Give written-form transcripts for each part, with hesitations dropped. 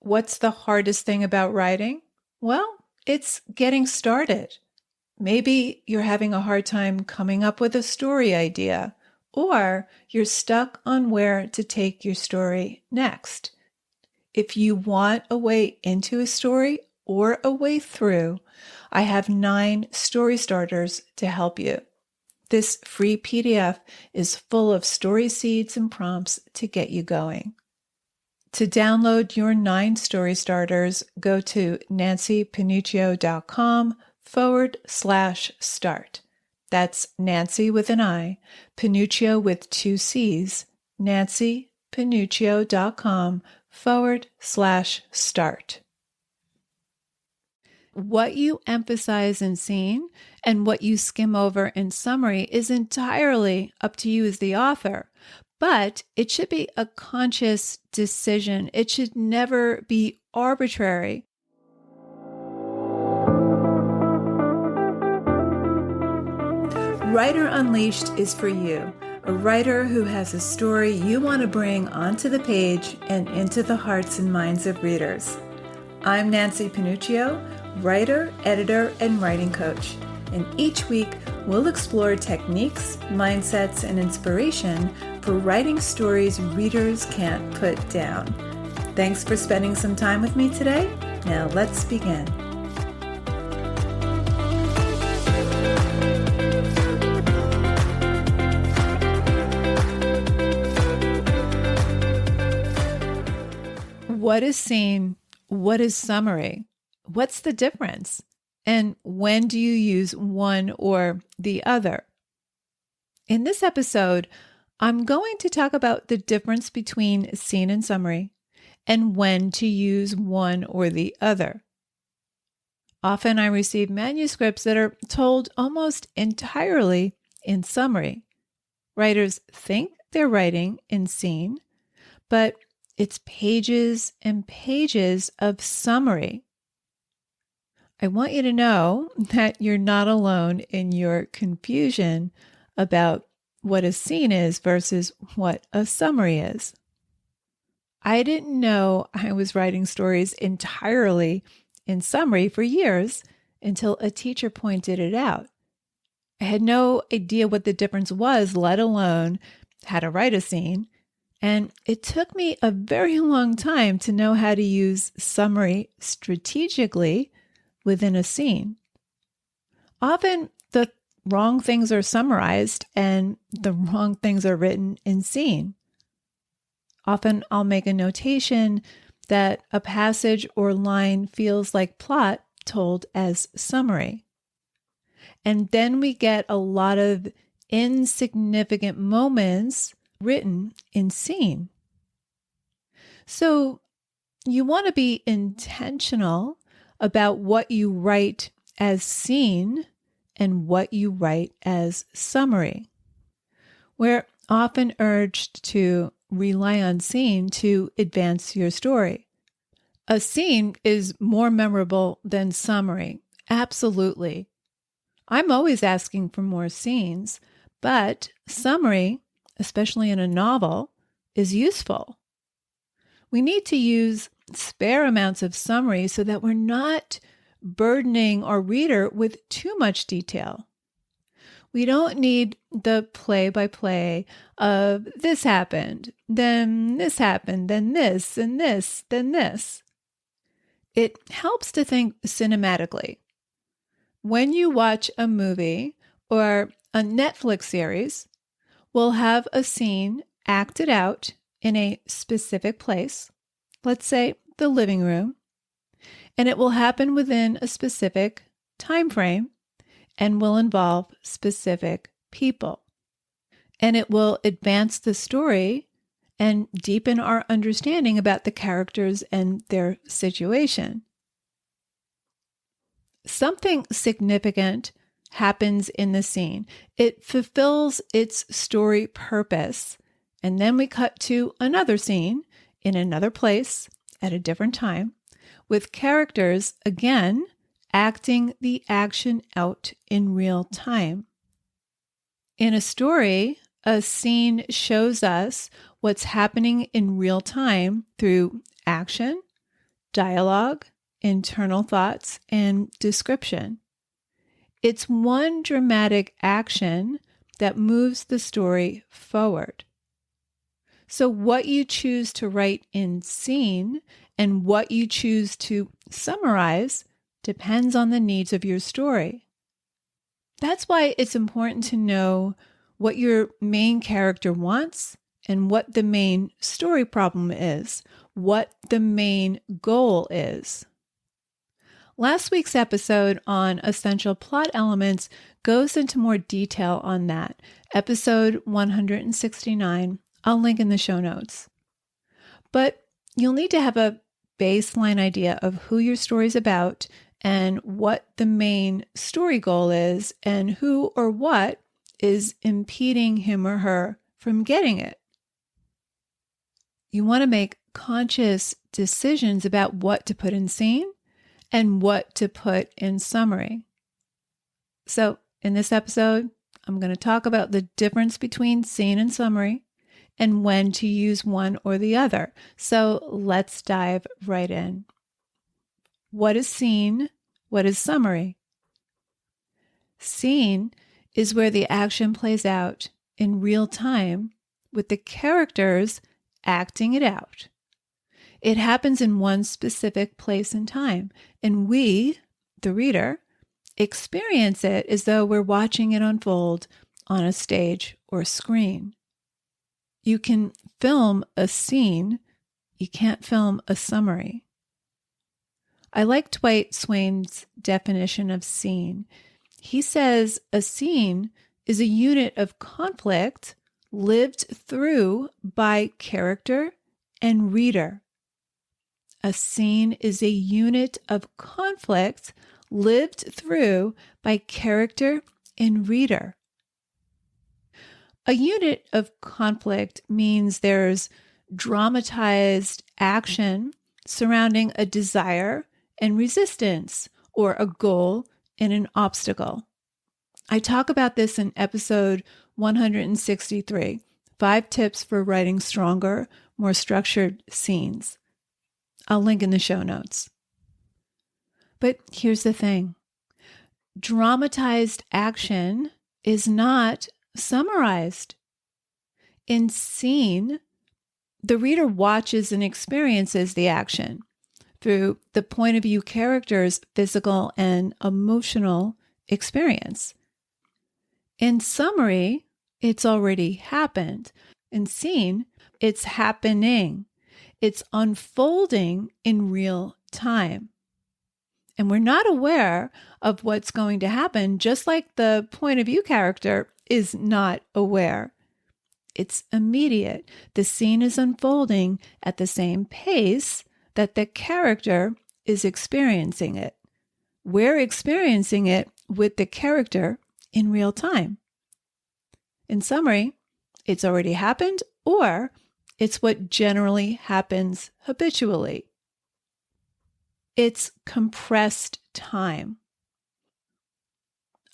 What's the hardest thing about writing? Well, it's getting started. Maybe you're having a hard time coming up with a story idea, or you're stuck on where to take your story next. If you want a way into a story or a way through, I have 9 story starters to help you. This free PDF is full of story seeds and prompts to get you going. To download your 9 story starters, go to nancypanuccio.com/start. That's Nancy with an I, Panuccio with 2 C's, nancypanuccio.com/start. What you emphasize in scene and what you skim over in summary is entirely up to you as the author, but it should be a conscious decision. It should never be arbitrary. Writer Unleashed is for you, a writer who has a story you want to bring onto the page and into the hearts and minds of readers. I'm Nancy Panuccio, writer, editor, and writing coach. And each week, we'll explore techniques, mindsets, and inspiration for writing stories readers can't put down. Thanks for spending some time with me today. Now let's begin. What is scene? What is summary? What's the difference? And when do you use one or the other? In this episode, I'm going to talk about the difference between scene and summary and when to use one or the other. Often I receive manuscripts that are told almost entirely in summary. Writers think they're writing in scene, but it's pages and pages of summary. I want you to know that you're not alone in your confusion about what a scene is versus what a summary is. I didn't know I was writing stories entirely in summary for years until a teacher pointed it out. I had no idea what the difference was, let alone how to write a scene. And it took me a very long time to know how to use summary strategically within a scene. Often the wrong things are summarized and the wrong things are written in scene. Often I'll make a notation that a passage or line feels like plot told as summary. And then we get a lot of insignificant moments written in scene. So you want to be intentional about what you write as scene and what you write as summary. We're often urged to rely on scene to advance your story. A scene is more memorable than summary. Absolutely. I'm always asking for more scenes, but summary, especially in a novel, is useful. We need to use spare amounts of summary so that we're not burdening our reader with too much detail. We don't need the play-by-play of this happened, then this happened, then this, and this, then this. It helps to think cinematically. When you watch a movie or a Netflix series, we'll have a scene acted out in a specific place, let's say the living room, and it will happen within a specific time frame and will involve specific people. And it will advance the story and deepen our understanding about the characters and their situation. Something significant happens in the scene. It fulfills its story purpose. And then we cut to another scene in another place at a different time with characters, again, acting the action out in real time. In a story, a scene shows us what's happening in real time through action, dialogue, internal thoughts, and description. It's one dramatic action that moves the story forward. So what you choose to write in scene and what you choose to summarize depends on the needs of your story. That's why it's important to know what your main character wants and what the main story problem is, what the main goal is. Last week's episode on essential plot elements goes into more detail on that. Episode 169. I'll link in the show notes. But you'll need to have a baseline idea of who your story's about and what the main story goal is and who or what is impeding him or her from getting it. You want to make conscious decisions about what to put in scene and what to put in summary. So in this episode, I'm going to talk about the difference between scene and summary and when to use one or the other. So let's dive right in. What is scene? What is summary? Scene is where the action plays out in real time with the characters acting it out. It happens in one specific place and time, and we, the reader, experience it as though we're watching it unfold on a stage or screen. You can film a scene, you can't film a summary. I like Dwight Swain's definition of scene. He says a scene is a unit of conflict lived through by character and reader. A scene is a unit of conflict lived through by character and reader. A unit of conflict means there's dramatized action surrounding a desire and resistance, or a goal and an obstacle. I talk about this in episode 163, 5 tips for writing stronger, more structured scenes. I'll link in the show notes. But here's the thing. Dramatized action is not summarized. In scene, the reader watches and experiences the action through the point of view character's physical and emotional experience. In summary, it's already happened. In scene, it's happening. It's unfolding in real time. And we're not aware of what's going to happen, just like the point of view character is not aware. It's immediate. The scene is unfolding at the same pace that the character is experiencing it. We're experiencing it with the character in real time. In summary, it's already happened, or it's what generally happens habitually. It's compressed time.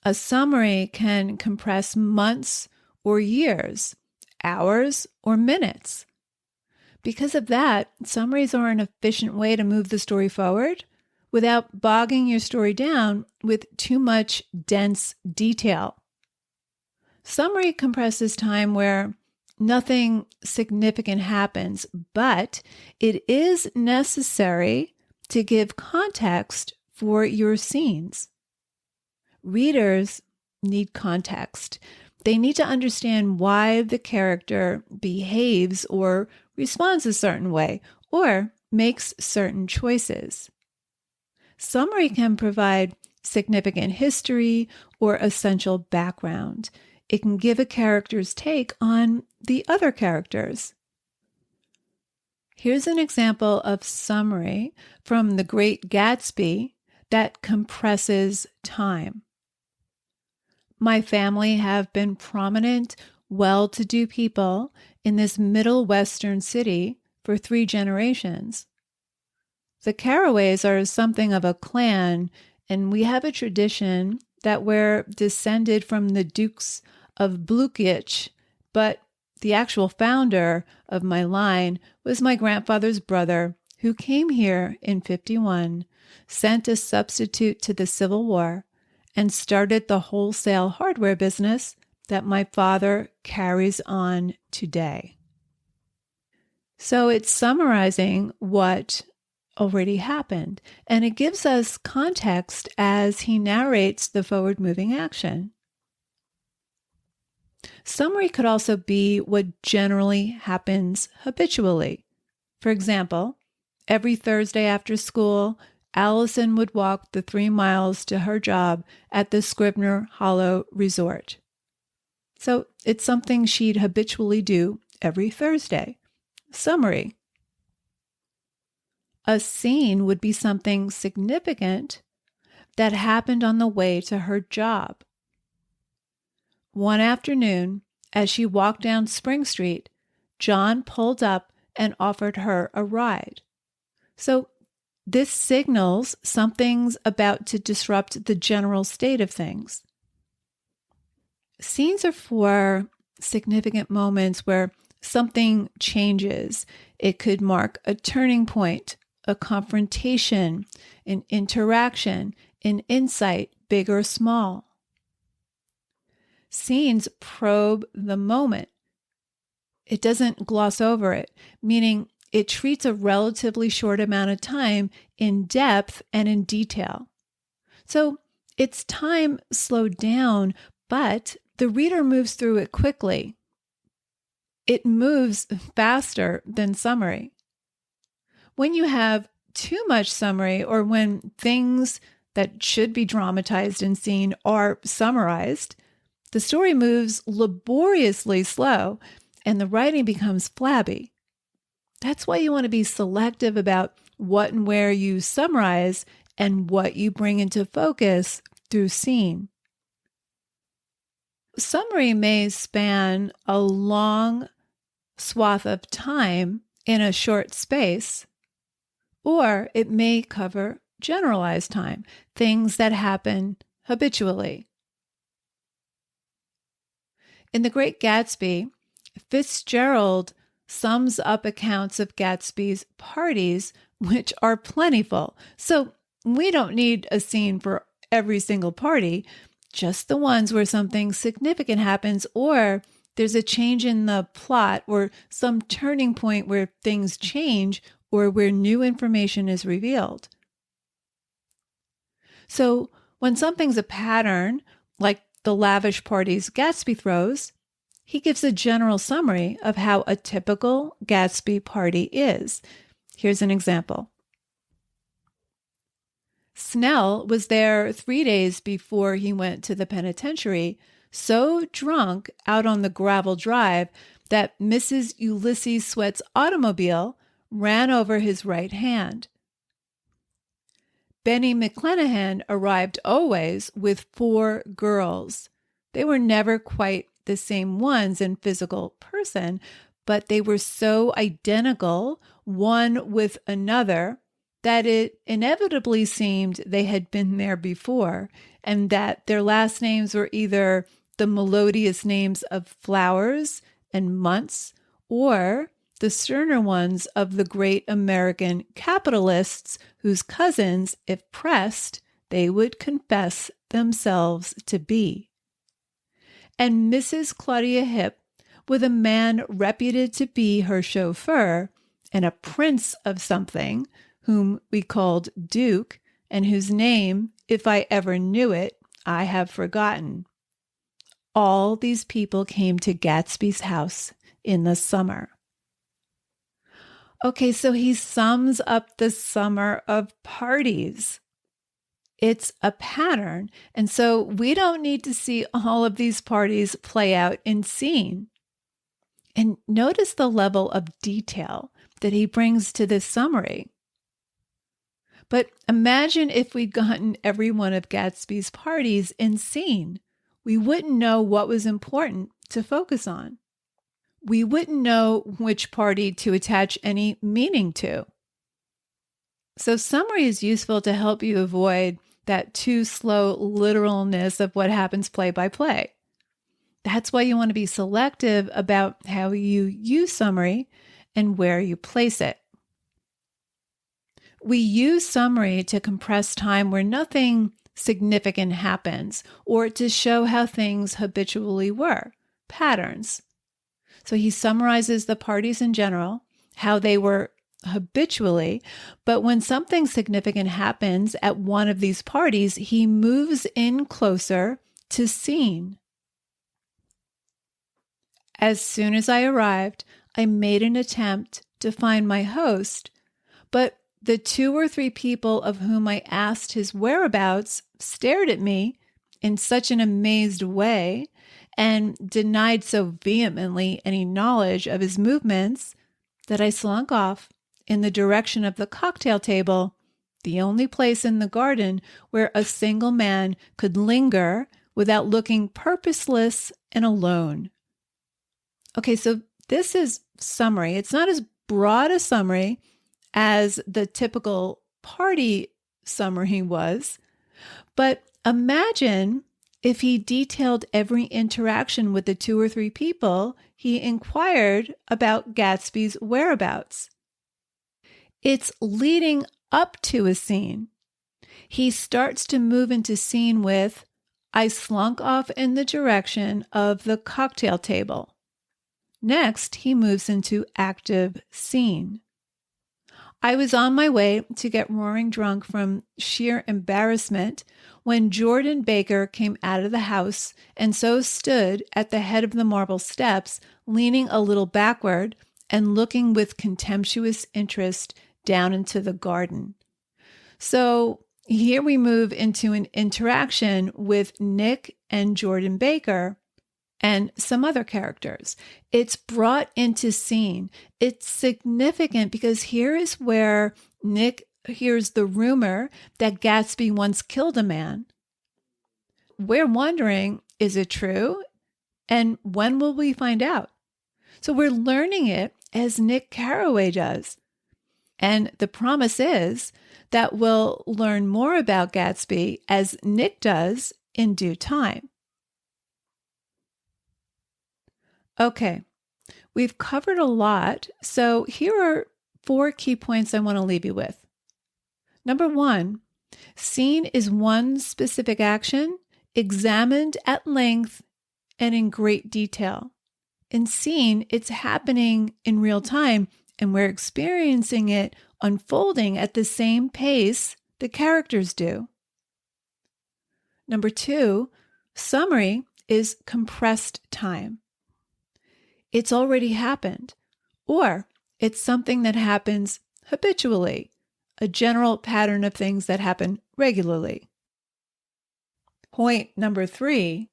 A summary can compress months or years, hours or minutes. Because of that, summaries are an efficient way to move the story forward without bogging your story down with too much dense detail. Summary compresses time where nothing significant happens, but it is necessary to give context for your scenes. Readers need context. They need to understand why the character behaves or responds a certain way or makes certain choices. Summary can provide significant history or essential background. It can give a character's take on the other characters. Here's an example of summary from The Great Gatsby that compresses time. My family have been prominent, well-to-do people in this Middle Western city for 3 generations. The Carraways are something of a clan, and we have a tradition that we're descended from the Dukes of Blukich, but the actual founder of my line was my grandfather's brother, who came here in 51, sent a substitute to the Civil War, and started the wholesale hardware business that my father carries on today. So it's summarizing what already happened, and it gives us context as he narrates the forward-moving action. Summary could also be what generally happens habitually. For example, every Thursday after school, Allison would walk the 3 miles to her job at the Scribner Hollow Resort. So it's something she'd habitually do every Thursday. Summary. A scene would be something significant that happened on the way to her job. One afternoon, as she walked down Spring Street, John pulled up and offered her a ride. So this signals something's about to disrupt the general state of things. Scenes are for significant moments where something changes. It could mark a turning point, a confrontation, an interaction, an insight, big or small. Scenes probe the moment. It doesn't gloss over it, meaning it treats a relatively short amount of time in depth and in detail. So it's time slowed down, but the reader moves through it quickly. It moves faster than summary. When you have too much summary, or when things that should be dramatized and seen are summarized, the story moves laboriously slow and the writing becomes flabby. That's why you want to be selective about what and where you summarize and what you bring into focus through scene. Summary may span a long swath of time in a short space, or it may cover generalized time, things that happen habitually. In The Great Gatsby, Fitzgerald sums up accounts of Gatsby's parties, which are plentiful. So we don't need a scene for every single party, just the ones where something significant happens, or there's a change in the plot, or some turning point where things change, or where new information is revealed. So when something's a pattern, like the lavish parties Gatsby throws, he gives a general summary of how a typical Gatsby party is. Here's an example. Snell was there 3 days before he went to the penitentiary, so drunk out on the gravel drive that Mrs. Ulysses Sweat's automobile ran over his right hand. Benny McClanahan arrived always with 4 girls. They were never quite the same ones in physical person, but they were so identical, one with another, that it inevitably seemed they had been there before, and that their last names were either the melodious names of flowers and months, or the sterner ones of the great American capitalists whose cousins, if pressed, they would confess themselves to be. And Mrs. Claudia Hip, with a man reputed to be her chauffeur, and a prince of something, whom we called Duke, and whose name, if I ever knew it, I have forgotten. All these people came to Gatsby's house in the summer. Okay, so he sums up the summer of parties. It's a pattern, and so we don't need to see all of these parties play out in scene. And notice the level of detail that he brings to this summary. But imagine if we'd gotten every one of Gatsby's parties in scene. We wouldn't know what was important to focus on. We wouldn't know which party to attach any meaning to. So summary is useful to help you avoid that too slow literalness of what happens play by play. That's why you want to be selective about how you use summary and where you place it. We use summary to compress time where nothing significant happens or to show how things habitually were, patterns. So he summarizes the parties in general, how they were habitually, but when something significant happens at one of these parties, he moves in closer to scene. As soon as I arrived, I made an attempt to find my host, but the 2 or 3 people of whom I asked his whereabouts stared at me in such an amazed way and denied so vehemently any knowledge of his movements that I slunk off in the direction of the cocktail table, the only place in the garden where a single man could linger without looking purposeless and alone. Okay, so this is summary. It's not as broad a summary as the typical party summary was, but imagine if he detailed every interaction with the 2 or 3 people he inquired about Gatsby's whereabouts. It's leading up to a scene. He starts to move into scene with, I slunk off in the direction of the cocktail table. Next, he moves into active scene. I was on my way to get roaring drunk from sheer embarrassment when Jordan Baker came out of the house and so stood at the head of the marble steps, leaning a little backward and looking with contemptuous interest down into the garden. So here we move into an interaction with Nick and Jordan Baker and some other characters. It's brought into scene. It's significant because here is where Nick hears the rumor that Gatsby once killed a man. We're wondering, is it true? And when will we find out? So we're learning it as Nick Carraway does. And the promise is that we'll learn more about Gatsby as Nick does in due time. Okay, we've covered a lot, so here are 4 key points I want to leave you with. Number 1, scene is one specific action examined at length and in great detail. In scene, it's happening in real time, and we're experiencing it unfolding at the same pace the characters do. Number 2, summary is compressed time. It's already happened, or it's something that happens habitually, a general pattern of things that happen regularly. Point number 3,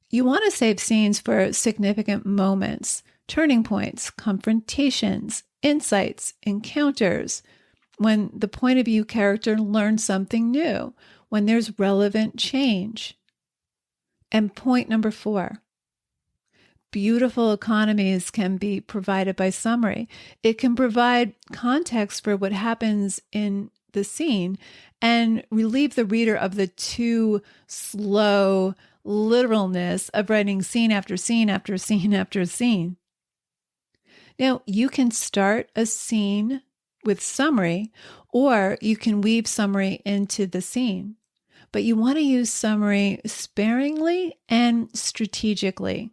you want to save scenes for significant moments, turning points, confrontations, insights, encounters, when the point of view character learns something new, when there's relevant change. And point number 4, beautiful economies can be provided by summary. It can provide context for what happens in the scene and relieve the reader of the too slow literalness of writing scene after scene after scene after scene. Now, you can start a scene with summary, or you can weave summary into the scene. But you want to use summary sparingly and strategically.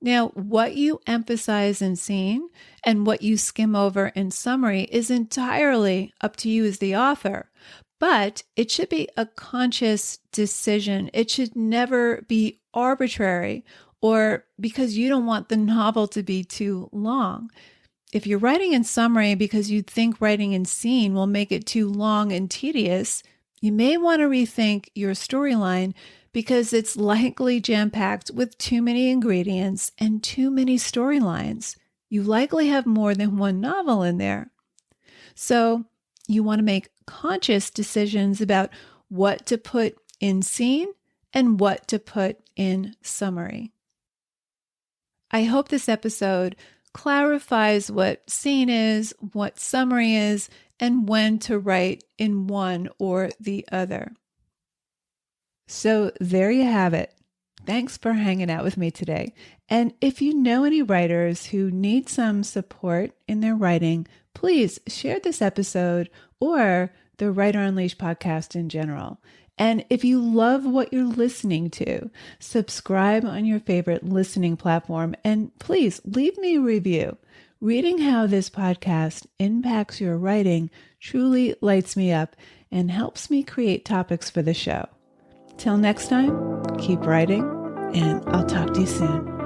Now, what you emphasize in scene and what you skim over in summary is entirely up to you as the author, but it should be a conscious decision. It should never be arbitrary or because you don't want the novel to be too long. If you're writing in summary because you think writing in scene will make it too long and tedious, you may want to rethink your storyline because it's likely jam-packed with too many ingredients and too many storylines. You likely have more than one novel in there. So you want to make conscious decisions about what to put in scene and what to put in summary. I hope this episode clarifies what scene is, what summary is, and when to write in one or the other. So there you have it. Thanks for hanging out with me today. And if you know any writers who need some support in their writing, please share this episode or the Writer Unleashed podcast in general. And if you love what you're listening to, subscribe on your favorite listening platform and please leave me a review. Reading how this podcast impacts your writing truly lights me up and helps me create topics for the show. Till next time, keep writing, and I'll talk to you soon.